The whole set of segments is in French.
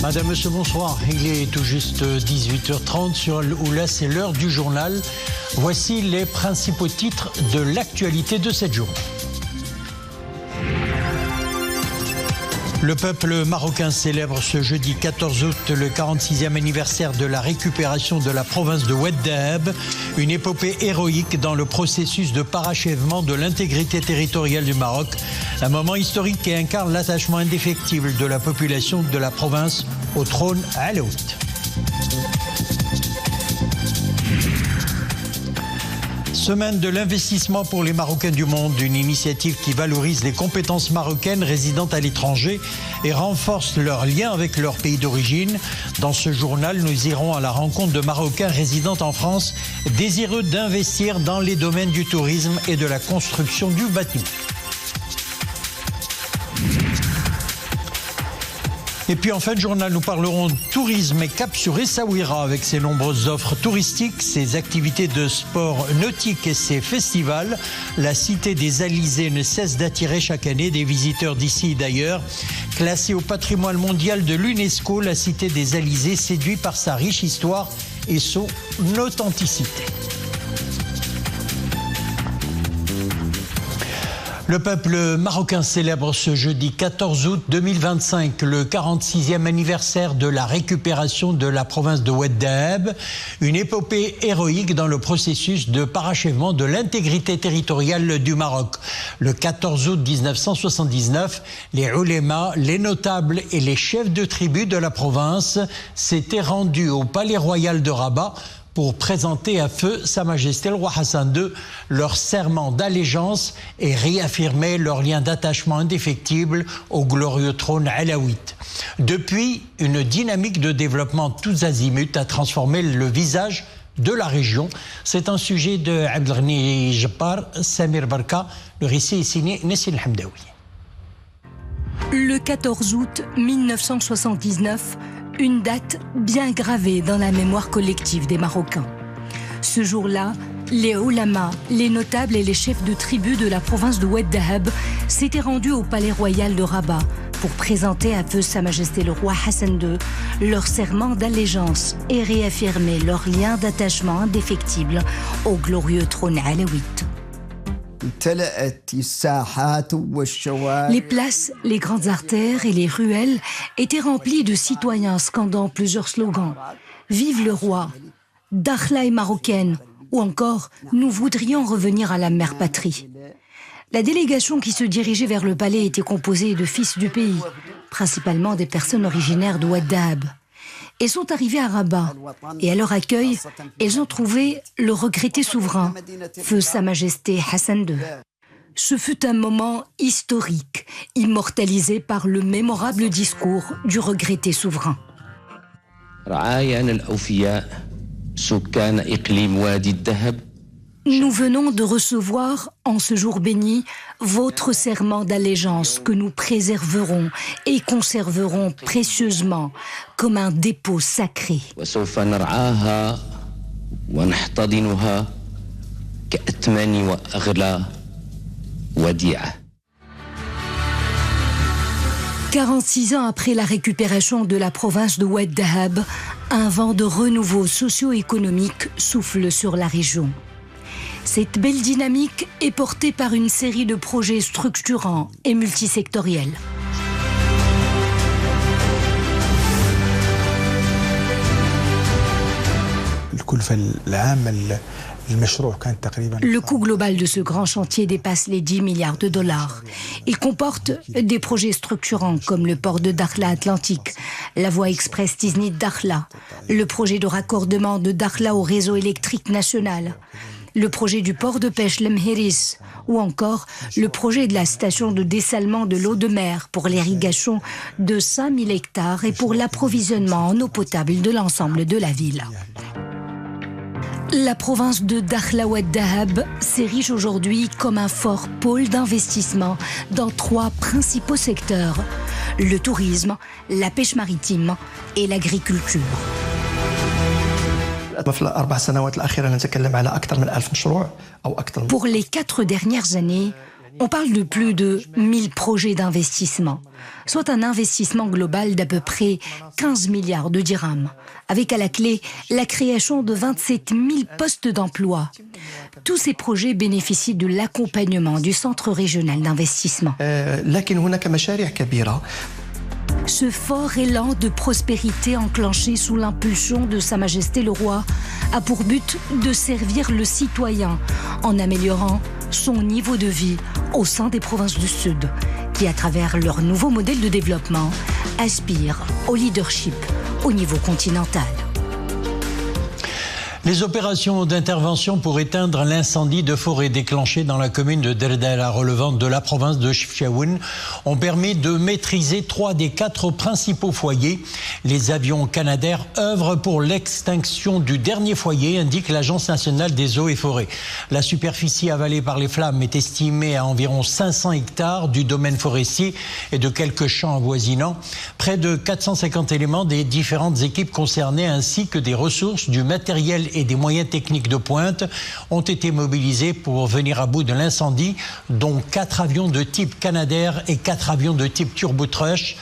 Madame, monsieur, bonsoir. Il est tout juste 18h30 sur Al-Oula, c'est l'heure du journal. Voici les principaux titres de l'actualité de cette journée. Le peuple marocain célèbre ce jeudi 14 août le 46e anniversaire de la récupération de la province de Oued Dahab, une épopée héroïque dans le processus de parachèvement de l'intégrité territoriale du Maroc, un moment historique qui incarne l'attachement indéfectible de la population de la province au trône alaouite. Semaine de l'investissement pour les Marocains du monde, une initiative qui valorise les compétences marocaines résidant à l'étranger et renforce leurs liens avec leur pays d'origine. Dans ce journal, nous irons à la rencontre de Marocains résidant en France, désireux d'investir dans les domaines du tourisme et de la construction du bâtiment. Et puis en fin de journal, nous parlerons de tourisme et cap sur Essaouira avec ses nombreuses offres touristiques, ses activités de sport nautique et ses festivals. La cité des Alizés ne cesse d'attirer chaque année des visiteurs d'ici et d'ailleurs. Classée au patrimoine mondial de l'UNESCO, la cité des Alizés séduit par sa riche histoire et son authenticité. Le peuple marocain célèbre ce jeudi 14 août 2025 le 46e anniversaire de la récupération de la province de Oued Dahab, une épopée héroïque dans le processus de parachèvement de l'intégrité territoriale du Maroc. Le 14 août 1979, les ulémas, les notables et les chefs de tribu de la province s'étaient rendus au palais royal de Rabat pour présenter à feu Sa Majesté le roi Hassan II leur serment d'allégeance et réaffirmer leur lien d'attachement indéfectible au glorieux trône alaouite. Depuis, une dynamique de développement tous azimuts a transformé le visage de la région. C'est un sujet de Abdelghani Jabbar, Samir Barka. Le récit est signé Nessin Hamdaoui. Le 14 août 1979, une date bien gravée dans la mémoire collective des Marocains. Ce jour-là, les ulamas, les notables et les chefs de tribu de la province de Oued Dahab s'étaient rendus au palais royal de Rabat pour présenter à feu Sa Majesté le roi Hassan II leur serment d'allégeance et réaffirmer leur lien d'attachement indéfectible au glorieux trône alaouite. Les places, les grandes artères et les ruelles étaient remplies de citoyens scandant plusieurs slogans. Vive le roi, Dakhla est marocaine, ou encore nous voudrions revenir à la mère patrie. La délégation qui se dirigeait vers le palais était composée de fils du pays, principalement des personnes originaires de Oued Dahab. Ils sont arrivés à Rabat et à leur accueil, ils ont trouvé le regretté souverain, feu Sa Majesté Hassan II. Ce fut un moment historique, immortalisé par le mémorable discours du regretté souverain. Nous venons de recevoir, en ce jour béni, votre serment d'allégeance que nous préserverons et conserverons précieusement comme un dépôt sacré. 46 ans après la récupération de la province de Oued Dahab, un vent de renouveau socio-économique souffle sur la région. Cette belle dynamique est portée par une série de projets structurants et multisectoriels. Le coût global de ce grand chantier dépasse les 10 milliards de dollars. Il comporte des projets structurants comme le port de Dakhla Atlantique, la voie express Tiznit-Dakhla, le projet de raccordement de Dakhla au réseau électrique national, le projet du port de pêche Lemheris ou encore le projet de la station de dessalement de l'eau de mer pour l'irrigation de 5000 hectares et pour l'approvisionnement en eau potable de l'ensemble de la ville. La province de Dakhla Oued Dahab s'érige aujourd'hui comme un fort pôle d'investissement dans 3 principaux secteurs, le tourisme, la pêche maritime et l'agriculture. Pour les 4 dernières années, On parle de plus de 1000 projets d'investissement, soit un investissement global d'à peu près 15 milliards de dirhams, avec à la clé la création de 27 000 postes d'emploi. Tous ces projets bénéficient de l'accompagnement du Centre régional d'investissement. Ce fort élan de prospérité enclenché sous l'impulsion de Sa Majesté le Roi a pour but de servir le citoyen en améliorant son niveau de vie au sein des provinces du Sud, qui, à travers leur nouveau modèle de développement, aspirent au leadership au niveau continental. Les opérations d'intervention pour éteindre l'incendie de forêt déclenché dans la commune de Derdala, relevant de la province de Chefchaouen, ont permis de maîtriser 3 des 4 principaux foyers. Les avions Canadair œuvrent pour l'extinction du dernier foyer, indique l'Agence nationale des eaux et forêts. La superficie avalée par les flammes est estimée à environ 500 hectares du domaine forestier et de quelques champs avoisinants. Près de 450 éléments des différentes équipes concernées ainsi que des ressources, du matériel et des moyens techniques de pointe ont été mobilisés pour venir à bout de l'incendie, dont 4 avions de type Canadair et 4 avions de type Turbotrush.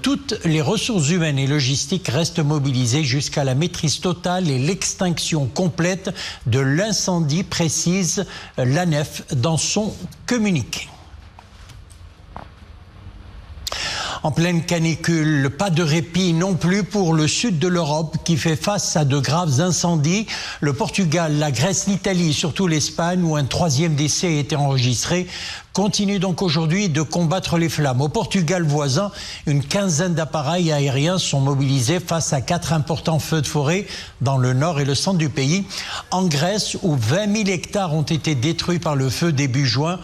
Toutes les ressources humaines et logistiques restent mobilisées jusqu'à la maîtrise totale et l'extinction complète de l'incendie, précise l'ANEF dans son communiqué. En pleine canicule, pas de répit non plus pour le sud de l'Europe qui fait face à de graves incendies. Le Portugal, la Grèce, l'Italie, surtout l'Espagne où un 3e décès a été enregistré, continue donc aujourd'hui de combattre les flammes. Au Portugal voisin, une quinzaine d'appareils aériens sont mobilisés face à 4 importants feux de forêt dans le nord et le centre du pays. En Grèce, où 20 000 hectares ont été détruits par le feu depuis juin,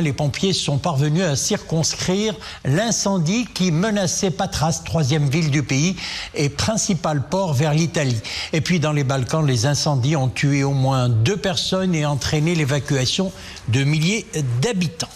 les pompiers sont parvenus à circonscrire l'incendie qui menaçait Patras, 3e ville du pays et principal port vers l'Italie. Et puis dans les Balkans, les incendies ont tué au moins 2 personnes et entraîné l'évacuation de milliers d'habitants.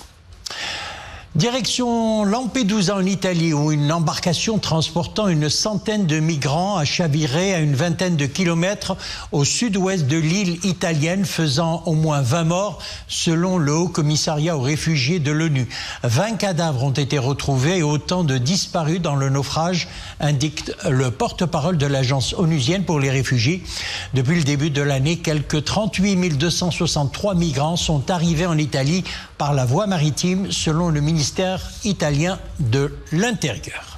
Direction Lampedusa en Italie, où une embarcation transportant une centaine de migrants a chaviré à une vingtaine de kilomètres au sud-ouest de l'île italienne, faisant au moins 20 morts, selon le Haut Commissariat aux réfugiés de l'ONU. 20 cadavres ont été retrouvés et autant de disparus dans le naufrage, indique le porte-parole de l'agence onusienne pour les réfugiés. Depuis le début de l'année, quelques 38 263 migrants sont arrivés en Italie par la voie maritime, selon le ministère italien de l'Intérieur.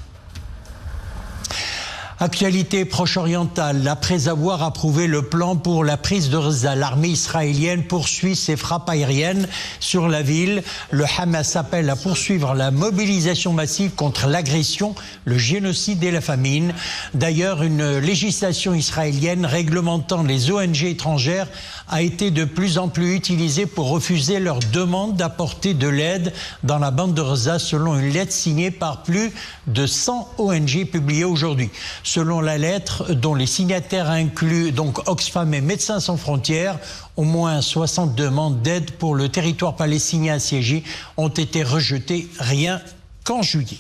Actualité proche-orientale, après avoir approuvé le plan pour la prise de Gaza, l'armée israélienne poursuit ses frappes aériennes sur la ville. Le Hamas appelle à poursuivre la mobilisation massive contre l'agression, le génocide et la famine. D'ailleurs, une législation israélienne réglementant les ONG étrangères a été de plus en plus utilisée pour refuser leur demande d'apporter de l'aide dans la bande de Gaza, selon une lettre signée par plus de 100 ONG publiée aujourd'hui. Selon la lettre, dont les signataires incluent donc Oxfam et Médecins sans frontières, au moins 60 demandes d'aide pour le territoire palestinien assiégé ont été rejetées rien qu'en juillet.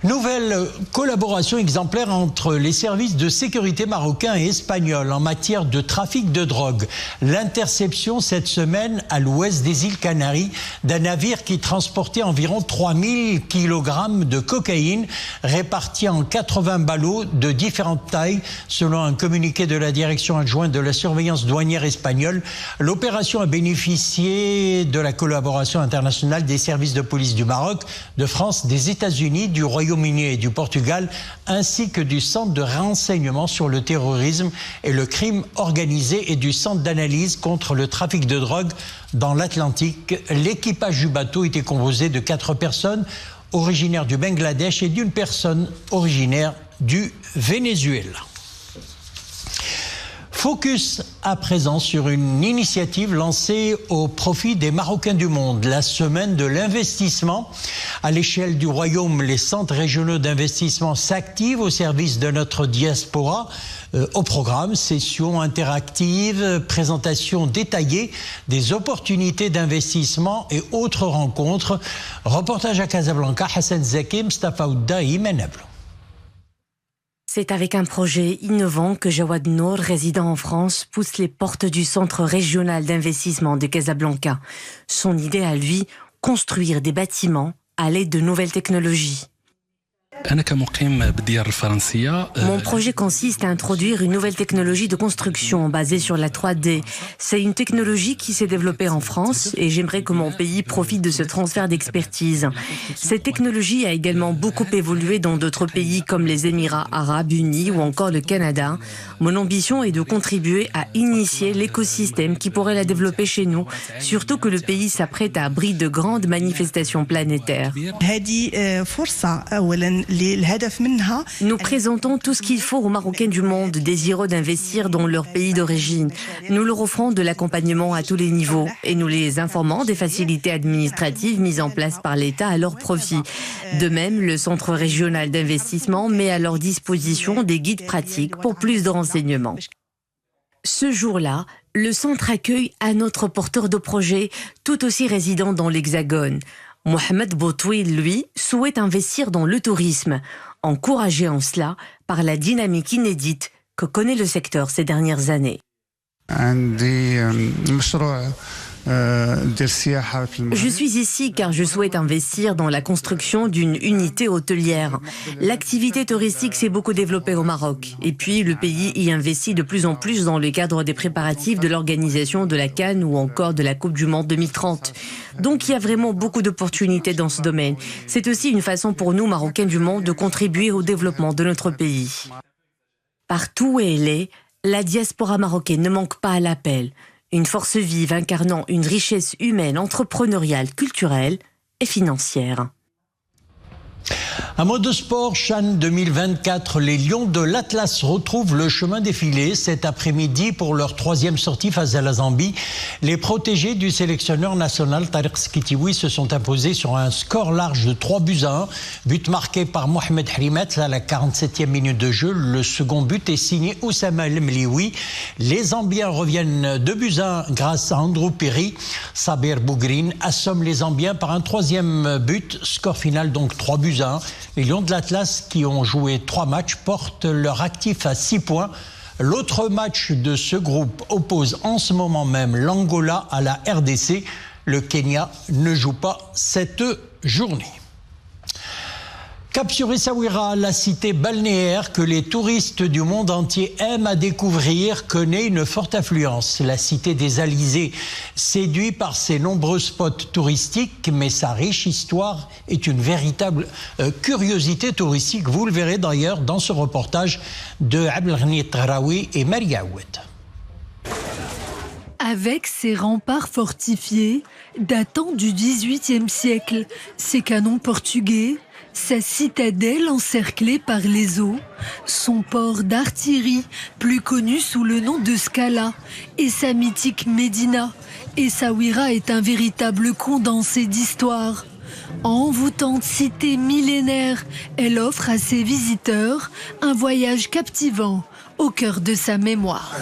Nouvelle collaboration exemplaire entre les services de sécurité marocains et espagnols en matière de trafic de drogue. L'interception cette semaine à l'ouest des îles Canaries d'un navire qui transportait environ 3000 kg de cocaïne répartie en 80 ballots de différentes tailles, selon un communiqué de la direction adjointe de la surveillance douanière espagnole. L'opération a bénéficié de la collaboration internationale des services de police du Maroc, de France, des États-Unis, du Royaume-Uni et du Portugal, ainsi que du Centre de renseignement sur le terrorisme et le crime organisé et du Centre d'analyse contre le trafic de drogue dans l'Atlantique. L'équipage du bateau était composé de 4 personnes originaires du Bangladesh et d'une personne originaire du Venezuela. Focus à présent sur une initiative lancée au profit des Marocains du monde, la semaine de l'investissement. À l'échelle du Royaume, les centres régionaux d'investissement s'activent au service de notre diaspora. Au programme, sessions interactives, présentations détaillées des opportunités d'investissement et autres rencontres. Reportage à Casablanca, Hassan Zaki, Mustafa Ouda et Iman Ablo. C'est avec un projet innovant que Jawad Nour, résident en France, pousse les portes du Centre régional d'investissement de Casablanca. Son idée à lui, construire des bâtiments à l'aide de nouvelles technologies. Mon projet consiste à introduire une nouvelle technologie de construction basée sur la 3D. C'est une technologie qui s'est développée en France et j'aimerais que mon pays profite de ce transfert d'expertise. Cette technologie a également beaucoup évolué dans d'autres pays comme les Émirats arabes unis ou encore le Canada. Mon ambition est de contribuer à initier l'écosystème qui pourrait la développer chez nous, surtout que le pays s'apprête à abriter de grandes manifestations planétaires. Nous présentons tout ce qu'il faut aux Marocains du monde désireux d'investir dans leur pays d'origine. Nous leur offrons de l'accompagnement à tous les niveaux et nous les informons des facilités administratives mises en place par l'État à leur profit. De même, le Centre régional d'investissement met à leur disposition des guides pratiques pour plus de renseignements. Ce jour-là, le centre accueille un autre porteur de projet, tout aussi résident dans l'Hexagone. Mohamed Boutouil, lui, souhaite investir dans le tourisme, encouragé en cela par la dynamique inédite que connaît le secteur ces dernières années. Je suis ici car je souhaite investir dans la construction d'une unité hôtelière. L'activité touristique s'est beaucoup développée au Maroc. Et puis, le pays y investit de plus en plus dans le cadre des préparatifs de l'organisation de la CAN ou encore de la Coupe du Monde 2030. Donc, il y a vraiment beaucoup d'opportunités dans ce domaine. C'est aussi une façon pour nous, Marocains du monde, de contribuer au développement de notre pays. Partout où elle est, la diaspora marocaine ne manque pas à l'appel. Une force vive incarnant une richesse humaine, entrepreneuriale, culturelle et financière. Un mot de sport, CHAN 2024, les Lions de l'Atlas retrouvent le chemin défilé cet après-midi pour leur troisième sortie face à la Zambie. Les protégés du sélectionneur national Tariq Skitiwi se sont imposés sur un score large de 3-1. But marqué par Mohamed Hrimet à la 47e minute de jeu. Le second but est signé Oussama El Mlioui. Les Zambiens reviennent 2-1 grâce à Andrew Piri. Sabir Bougrine assomme les Zambiens par un troisième but. Score final donc 3-1. Les Lions de l'Atlas, qui ont joué 3 matchs, portent leur actif à 6 points. L'autre match de ce groupe oppose en ce moment même l'Angola à la RDC. Le Kenya ne joue pas cette journée. Cap sur Essaouira, la cité balnéaire que les touristes du monde entier aiment à découvrir, connaît une forte affluence. La cité des Alizés séduit par ses nombreux spots touristiques, mais sa riche histoire est une véritable curiosité touristique. Vous le verrez d'ailleurs dans ce reportage de Abdelghani Traoui et Maria Oued. Avec ses remparts fortifiés, datant du XVIIIe siècle, ses canons portugais, sa citadelle encerclée par les eaux, son port d'artillerie, plus connu sous le nom de Scala, et sa mythique Médina, Essaouira est un véritable condensé d'histoire. Envoûtante cité millénaire, elle offre à ses visiteurs un voyage captivant au cœur de sa mémoire.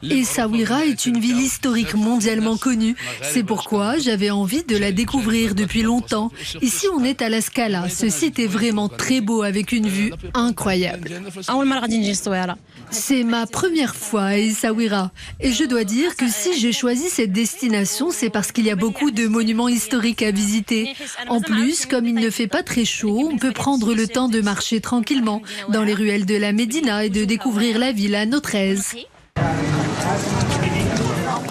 Essaouira est une ville historique mondialement connue. C'est pourquoi j'avais envie de la découvrir depuis longtemps. Ici, on est à la Scala. Ce site est vraiment très beau avec une vue incroyable. C'est ma première fois à Essaouira. Et je dois dire que si j'ai choisi cette destination, c'est parce qu'il y a beaucoup de monuments historiques à visiter. En plus, comme il ne fait pas très chaud, on peut prendre le temps de marcher tranquillement dans les ruelles de la Médina et de découvrir la ville à notre aise.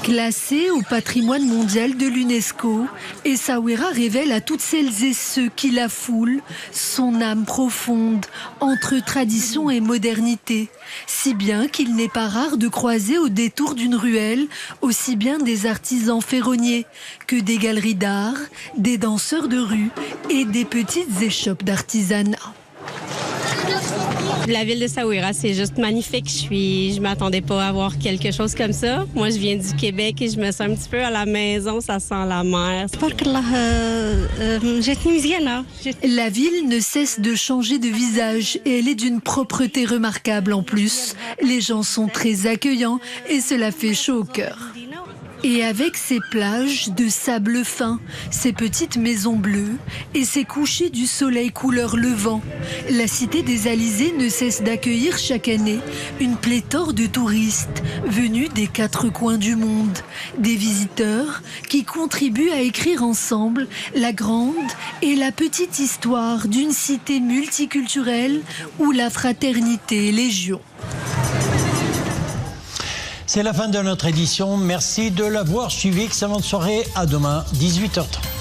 Classée au patrimoine mondial de l'UNESCO, Essaouira révèle à toutes celles et ceux qui la foulent son âme profonde entre tradition et modernité, si bien qu'il n'est pas rare de croiser au détour d'une ruelle aussi bien des artisans ferronniers que des galeries d'art, des danseurs de rue et des petites échoppes d'artisanat. La ville d'Essaouira, c'est juste magnifique. Je m'attendais pas à voir quelque chose comme ça. Moi, je viens du Québec et je me sens un petit peu à la maison. Ça sent la mer. La ville ne cesse de changer de visage et elle est d'une propreté remarquable en plus. Les gens sont très accueillants et cela fait chaud au cœur. Et avec ses plages de sable fin, ses petites maisons bleues et ses couchers du soleil couleur levant, la cité des Alizés ne cesse d'accueillir chaque année une pléthore de touristes venus des 4 coins du monde. Des visiteurs qui contribuent à écrire ensemble la grande et la petite histoire d'une cité multiculturelle où la fraternité est légion. C'est la fin de notre édition. Merci de l'avoir suivi. Excellente soirée. À demain, 18h30.